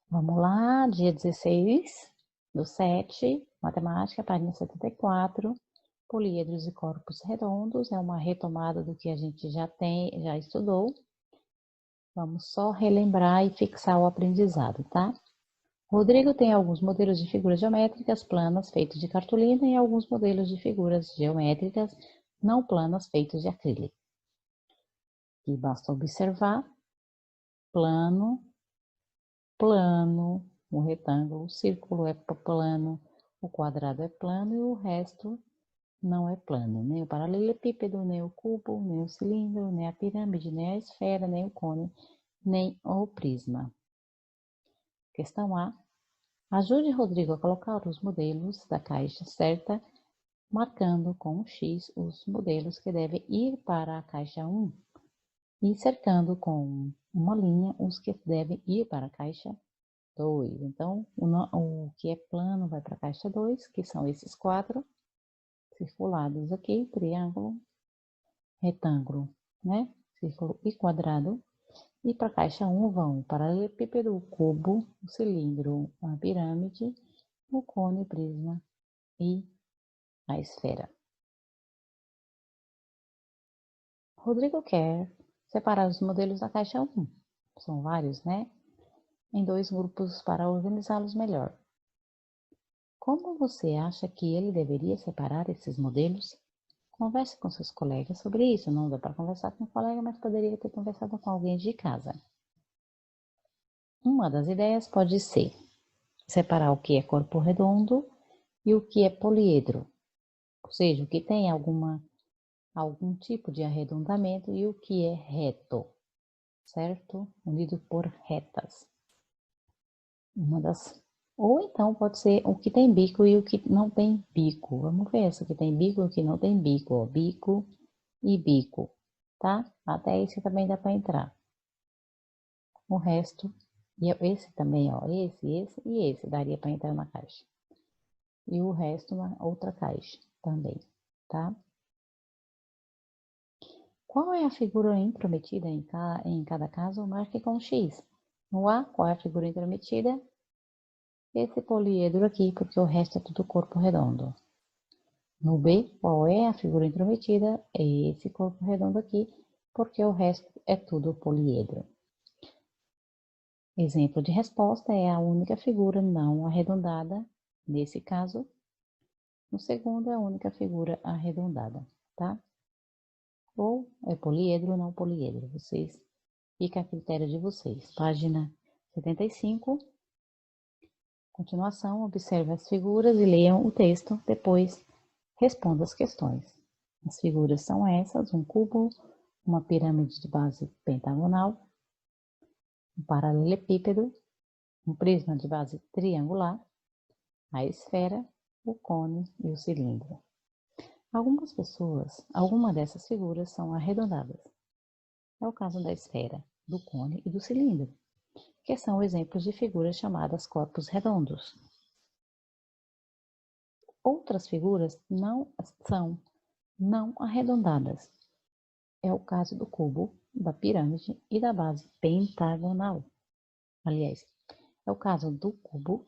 Vamos lá, dia 16/7, matemática, página 74, poliedros e corpos redondos, é uma retomada do que a gente já estudou. Vamos só relembrar e fixar o aprendizado, tá? Rodrigo tem alguns modelos de figuras geométricas planas feitos de cartolina e alguns modelos de figuras geométricas não planas feitos de acrílico. E basta observar plano, plano, o retângulo, o círculo é plano, o quadrado é plano e o resto não é plano, nem o paralelepípedo, nem o cubo, nem o cilindro, nem a pirâmide, nem a esfera, nem o cone, nem o prisma. Questão A. Ajude Rodrigo a colocar os modelos da caixa certa, marcando com um X os modelos que devem ir para a caixa 1 e cercando com uma linha os que devem ir para a caixa 2. Então, o que é plano vai para a caixa 2, que são esses 4 circulados aqui, triângulo, retângulo, né? Círculo e quadrado. E para a caixa 1 vão o paralelepípedo, o cubo, o cilindro, a pirâmide, o cone, o prisma e a esfera. Rodrigo quer separar os modelos da caixa 1, são vários, né? Em 2 grupos para organizá-los melhor. Como você acha que ele deveria separar esses modelos? Converse com seus colegas sobre isso. Não dá para conversar com um colega, mas poderia ter conversado com alguém de casa. Uma das ideias pode ser separar o que é corpo redondo e o que é poliedro, ou seja, o que tem algum tipo de arredondamento e o que é reto, certo? Unido por retas. Ou então pode ser o que tem bico e o que não tem bico. Vamos ver se o que tem bico e o que não tem bico, ó. Bico e bico, tá? Até esse também dá para entrar. O resto, e esse também, ó, esse e esse daria para entrar na caixa. E o resto na outra caixa também, tá? Qual é a figura intrometida em cada caso? Marque com X. No A, qual é a figura intrometida? Esse poliedro aqui, porque o resto é tudo corpo redondo. No B, qual é a figura intrometida? É esse corpo redondo aqui, porque o resto é tudo poliedro. Exemplo de resposta é a única figura não arredondada, nesse caso. No segundo, é a única figura arredondada, tá? Ou é poliedro ou não poliedro, fica a critério de vocês. Página 75. Continuação, observe as figuras e leiam o texto, depois responda as questões. As figuras são essas: um cubo, uma pirâmide de base pentagonal, um paralelepípedo, um prisma de base triangular, a esfera, o cone e o cilindro. Algumas dessas figuras são arredondadas. É o caso da esfera, do cone e do cilindro, que são exemplos de figuras chamadas corpos redondos. Outras figuras são não arredondadas. É o caso do cubo, da pirâmide e da base pentagonal. Aliás, é o caso do cubo,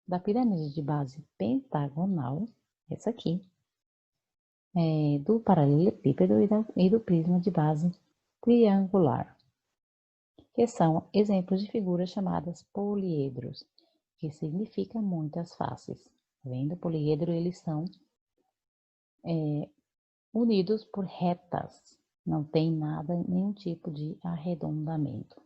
da pirâmide de base pentagonal, essa aqui, do paralelepípedo e do prisma de base triangular, que são exemplos de figuras chamadas poliedros, que significa muitas faces. Tá vendo? Poliedro, eles são unidos por retas, não tem nada, nenhum tipo de arredondamento.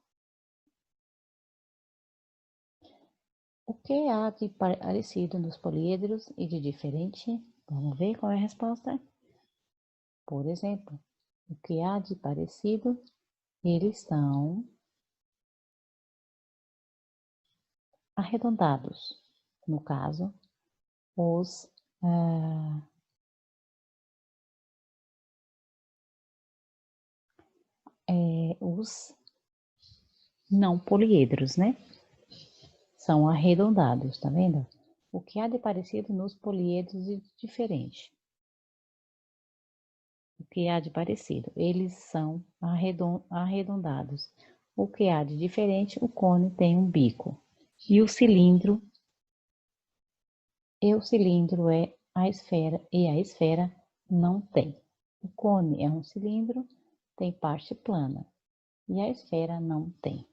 O que há de parecido nos poliedros e de diferente? Vamos ver qual é a resposta? Por exemplo, o que há de parecido? Eles são arredondados. No caso, os não poliedros, né? São arredondados, tá vendo? O que há de parecido nos poliedros e de diferente? O que há de parecido? Eles são arredondados. O que há de diferente? O cone tem um bico. E o cilindro é a esfera, e a esfera não tem. O cone é um cilindro, tem parte plana, e a esfera não tem.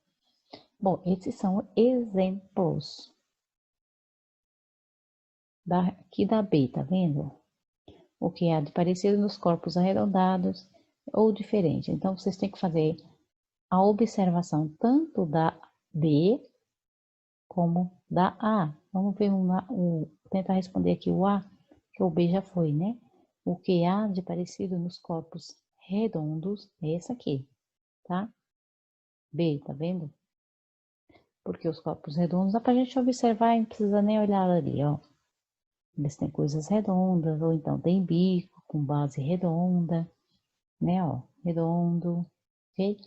Bom, esses são exemplos. Aqui da B, tá vendo? O que há de parecido nos corpos arredondados ou diferente. Então, vocês têm que fazer a observação tanto da B como da A. Vamos ver tentar responder aqui o A, que o B já foi, né? O que há de parecido nos corpos redondos é esse aqui, tá? B, tá vendo? Porque os corpos redondos dá pra gente observar e não precisa nem olhar ali, ó. Eles têm coisas redondas, ou então tem bico com base redonda, né, ó, redondo, ok?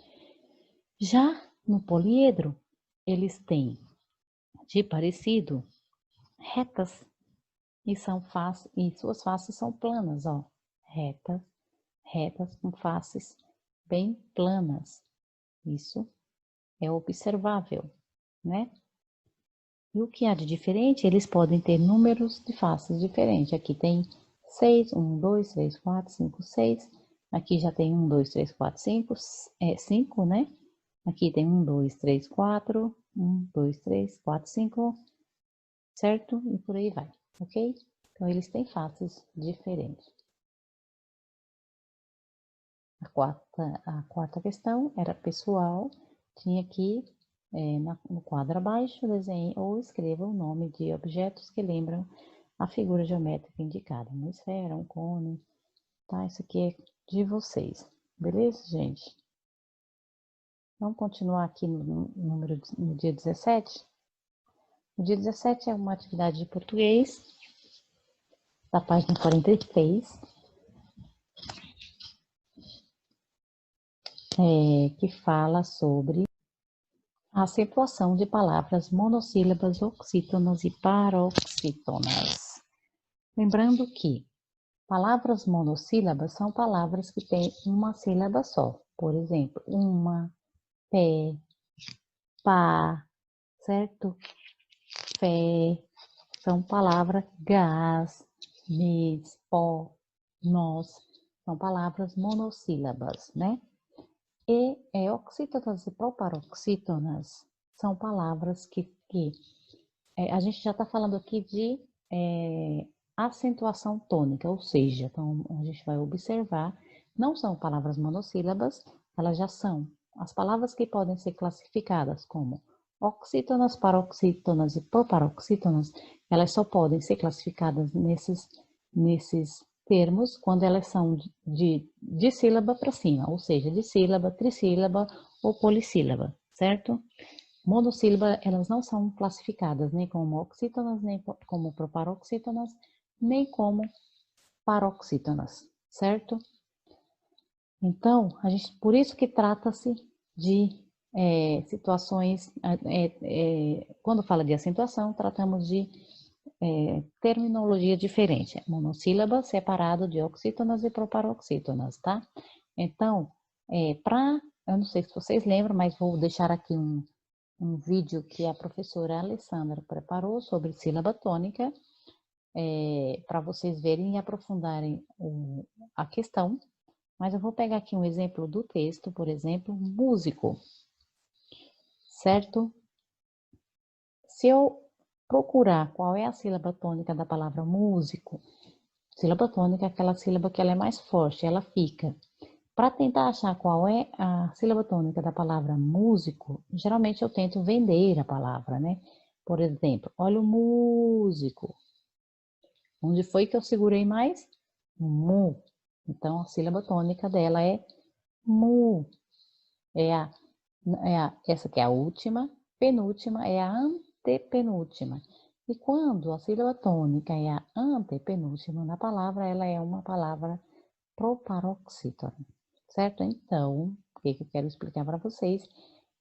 Já no poliedro, eles têm de parecido retas e suas faces são planas, ó, retas com faces bem planas. Isso é observável, né? E o que há de diferente? Eles podem ter números de faces diferentes. Aqui tem 6, 1, 2, 3, 4, 5, 6. Aqui já tem 1, 2, 3, 4, 5, 5, né? Aqui tem 1, 2, 3, 4, 1, 2, 3, 4, 5, certo? E por aí vai, ok? Então, eles têm faces diferentes. A quarta questão era pessoal. Tinha aqui no quadro abaixo, desenhe ou escreva o nome de objetos que lembram a figura geométrica indicada. Uma esfera, um cone, tá? Isso aqui é de vocês, beleza, gente? Vamos continuar aqui no dia 17. O dia 17 é uma atividade de português, da página 43, que fala sobre a acentuação de palavras monossílabas, oxítonas e paroxítonas. Lembrando que palavras monossílabas são palavras que têm uma sílaba só. Por exemplo, uma, pé, pá, certo? Fé, são palavras gás, mês, pó, nós, são palavras monossílabas, né? E oxítonas e proparoxítonas são palavras que a gente já está falando aqui de acentuação tônica, ou seja, então a gente vai observar, não são palavras monossílabas, elas já são as palavras que podem ser classificadas como oxítonas, paroxítonas e proparoxítonas, elas só podem ser classificadas nesses termos quando elas são de sílaba para cima, ou seja, de sílaba, trissílaba ou polissílaba, certo? Monossílaba, elas não são classificadas nem como oxítonas, nem como proparoxítonas, nem como paroxítonas, certo? Então, por isso que trata-se de situações, quando fala de acentuação, tratamos de terminologia diferente. Monossílaba separado de oxítonas e proparoxítonas, tá? Então, eu não sei se vocês lembram, mas vou deixar aqui um vídeo que a professora Alessandra preparou sobre sílaba tônica, para vocês verem e aprofundarem a questão. Mas eu vou pegar aqui um exemplo do texto, por exemplo, músico, certo? Se eu procurar qual é a sílaba tônica da palavra músico, sílaba tônica é aquela sílaba que ela é mais forte, ela fica. Para tentar achar qual é a sílaba tônica da palavra músico, geralmente eu tento vender a palavra, né? Por exemplo, olha o músico. Onde foi que eu segurei mais? Mu. Então, a sílaba tônica dela é mu. Essa que é a última, penúltima é a antepenúltima. E quando a sílaba tônica é a antepenúltima na palavra, ela é uma palavra proparoxítona, certo? Então, o que eu quero explicar para vocês?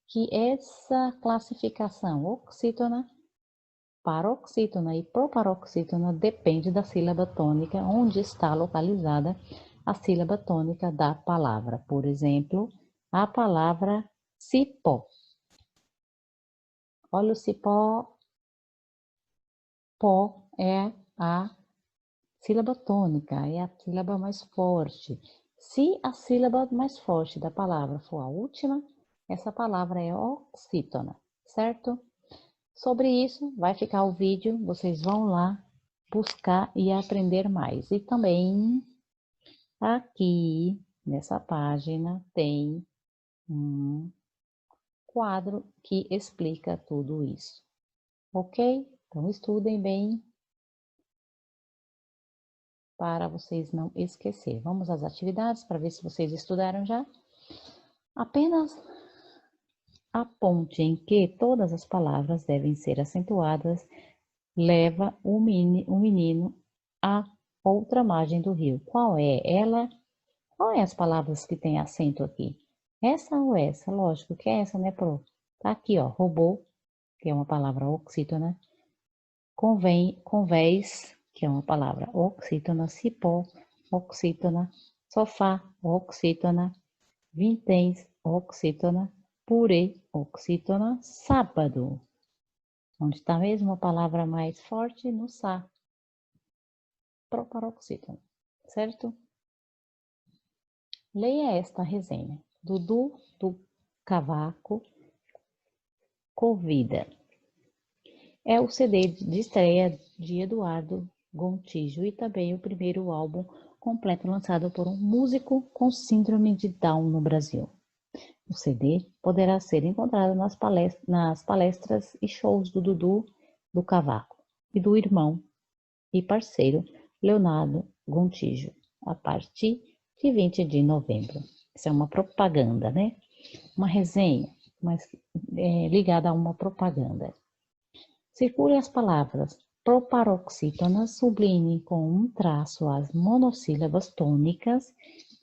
Que essa classificação oxítona, paroxítona e proparoxítona depende da sílaba tônica onde está localizada a sílaba tônica da palavra. Por exemplo, a palavra cipó. Olha o cipó. Pó é a sílaba tônica, é a sílaba mais forte. Se a sílaba mais forte da palavra for a última, essa palavra é oxítona, certo? Sobre isso vai ficar o vídeo, vocês vão lá buscar e aprender mais. E também aqui nessa página tem um quadro que explica tudo isso, ok? Então estudem bem para vocês não esquecer. Vamos às atividades para ver se vocês estudaram já. Apenas a ponte em que todas as palavras devem ser acentuadas leva o menino à outra margem do rio. Qual é ela? Qual é as palavras que tem acento aqui? Essa ou essa? Lógico que é essa, né, Pro? Tá aqui, ó, robô, que é uma palavra oxítona. Convés, que é uma palavra oxítona. Cipó, oxítona. Sofá, oxítona. Vinténs, oxítona. Purê, oxítona. Sábado. Onde está mesmo a palavra mais forte? No Sá. Proparoxítona, certo? Leia esta resenha. Dudu do Cavaco Convida. É o CD de estreia de Eduardo Gontijo e também o primeiro álbum completo lançado por um músico com síndrome de Down no Brasil. O CD poderá ser encontrado nas palestras e shows do Dudu do Cavaco e do irmão e parceiro Leonardo Gontijo, a partir de 20 de novembro. Isso é uma propaganda, né? Uma resenha, mas ligada a uma propaganda. Circule as palavras proparoxítonas, sublinhe com um traço as monossílabas tônicas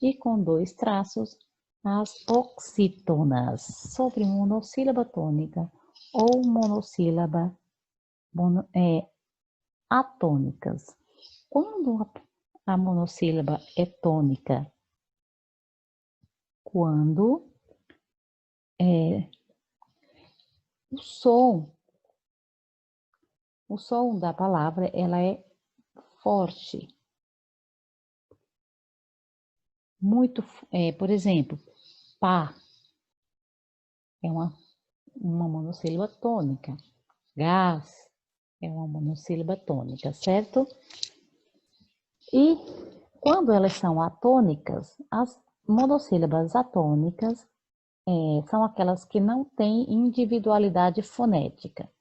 e com 2 traços as oxítonas. Sobre monossílaba tônica ou monossílaba atônicas. Quando a monossílaba é tônica? Quando o som da palavra ela é forte. Muito, por exemplo, pá é uma monossílaba tônica. Gás é uma monossílaba tônica, certo? E quando elas são atônicas, as monossílabas atônicas são aquelas que não têm individualidade fonética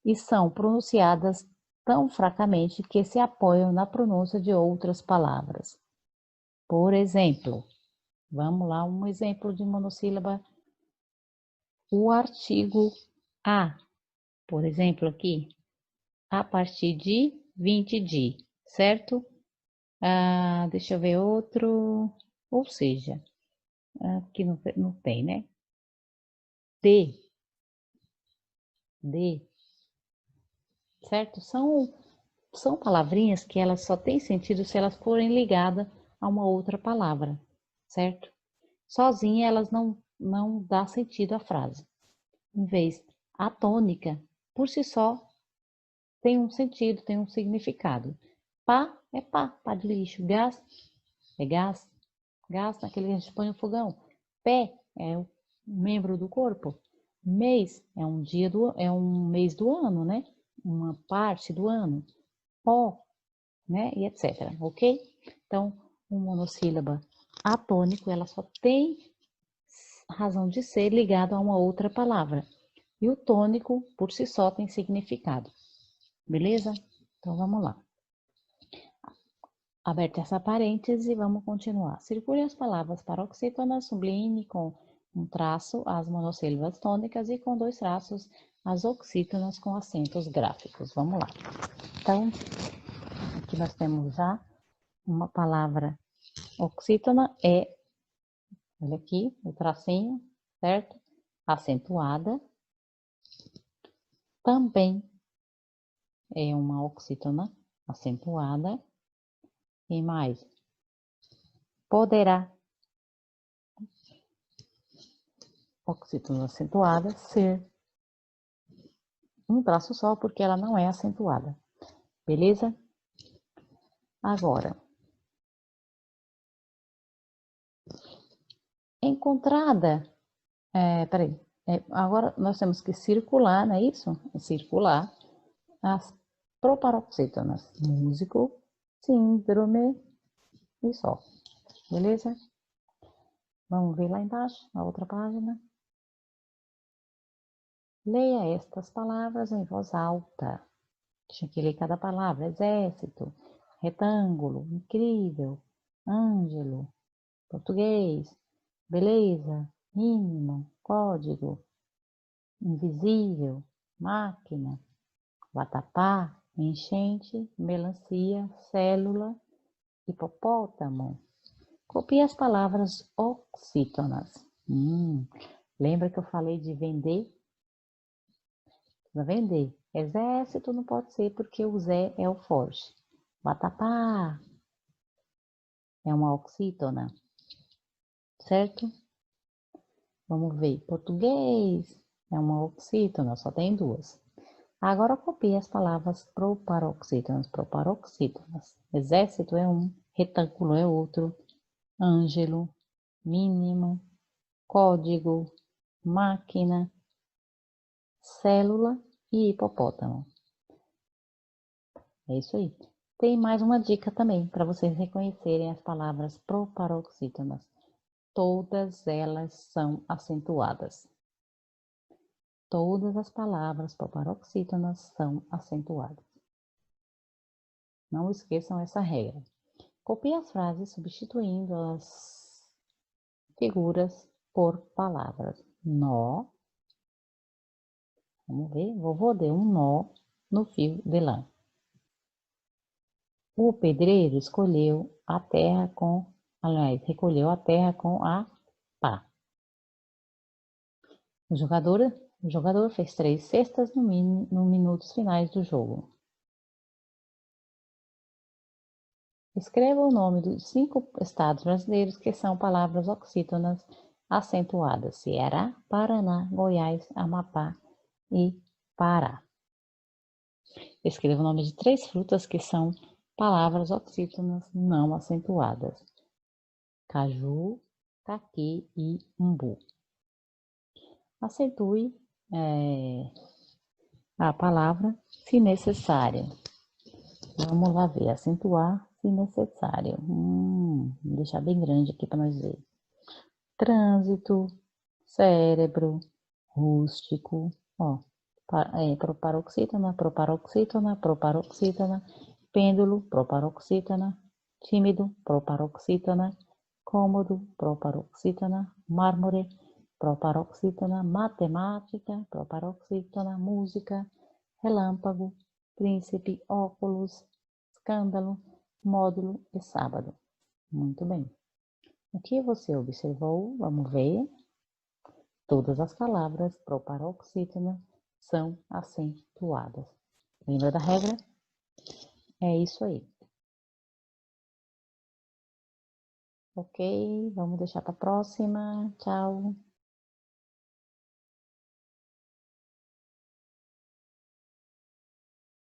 e são pronunciadas tão fracamente que se apoiam na pronúncia de outras palavras. Por exemplo, vamos lá, um exemplo de monossílaba. O artigo a, por exemplo, aqui, a partir de 20 de, certo? Deixa eu ver outro, ou seja, aqui não tem, né? De, certo? São palavrinhas que elas só têm sentido se elas forem ligadas a uma outra palavra, certo? Sozinha elas não dá sentido à frase. Em vez, a tônica, por si só, tem um sentido, tem um significado. Pá é pá de lixo. Gás é gás naquele que a gente põe no fogão. Pé é um membro do corpo. Mês é um mês do ano, né? Uma parte do ano. Pó, né? E etc. Ok? Então, o monossílaba atônico, ela só tem razão de ser ligado a uma outra palavra. E o tônico, por si só, tem significado. Beleza? Então, vamos lá. Aberta essa parêntese, vamos continuar. Circule as palavras paroxítona, sublinhe com um traço as monossílabas tônicas e com 2 traços as oxítonas com acentos gráficos. Vamos lá. Então, aqui nós temos já uma palavra oxítona, olha aqui, o tracinho, certo? Acentuada. Também é uma oxítona acentuada. E mais? Poderá, oxítona acentuada, ser um traço só, porque ela não é acentuada. Beleza? Agora, encontrada, peraí, agora nós temos que circular, não é isso? Circular as proparoxítonas, músico, síndrome e sol. Beleza? Vamos ver lá embaixo, na outra página. Leia estas palavras em voz alta. Tinha que ler cada palavra. Exército, retângulo, incrível, ângelo, português, beleza, mínimo, código, invisível, máquina, vatapá, enchente, melancia, célula, hipopótamo. Copie as palavras oxítonas. Lembra que eu falei de vender? Para vender. Exército não pode ser porque o Zé é o forte. Vatapá é uma oxítona, certo? Vamos ver. Português é uma oxítona, só tem duas. Agora copie as palavras proparoxítonas. Proparoxítonas. Exército é um, retângulo é outro, ângelo, mínimo, código, máquina, célula e hipopótamo. É isso aí. Tem mais uma dica também para vocês reconhecerem as palavras proparoxítonas. Todas elas são acentuadas. Todas as palavras proparoxítonas são acentuadas. Não esqueçam essa regra. Copie as frases substituindo as figuras por palavras. Nó. Vamos ver. Vovô deu um nó no fio de lã. O pedreiro escolheu a terra com, aliás, recolheu a terra com a pá. O jogador fez 3 cestas no minutos finais do jogo. Escreva o nome dos 5 estados brasileiros que são palavras oxítonas acentuadas: Ceará, Paraná, Goiás, Amapá e Pará. Escreva o nome de 3 frutas que são palavras oxítonas não acentuadas: caju, caqui e umbu. Acentue a palavra se necessário. Vamos lá ver, acentuar se necessário. Vou deixar bem grande aqui para nós ver. Trânsito, cérebro, rústico, ó, proparoxítona, proparoxítona, proparoxítona, pêndulo, proparoxítona, tímido, proparoxítona, cômodo, proparoxítona, mármore, proparoxítona, matemática, proparoxítona, música, relâmpago, príncipe, óculos, escândalo, módulo e sábado. Muito bem. O que você observou? Vamos ver. Todas as palavras proparoxítona são acentuadas. Lembra da regra? É isso aí. Ok, vamos deixar para a próxima. Tchau.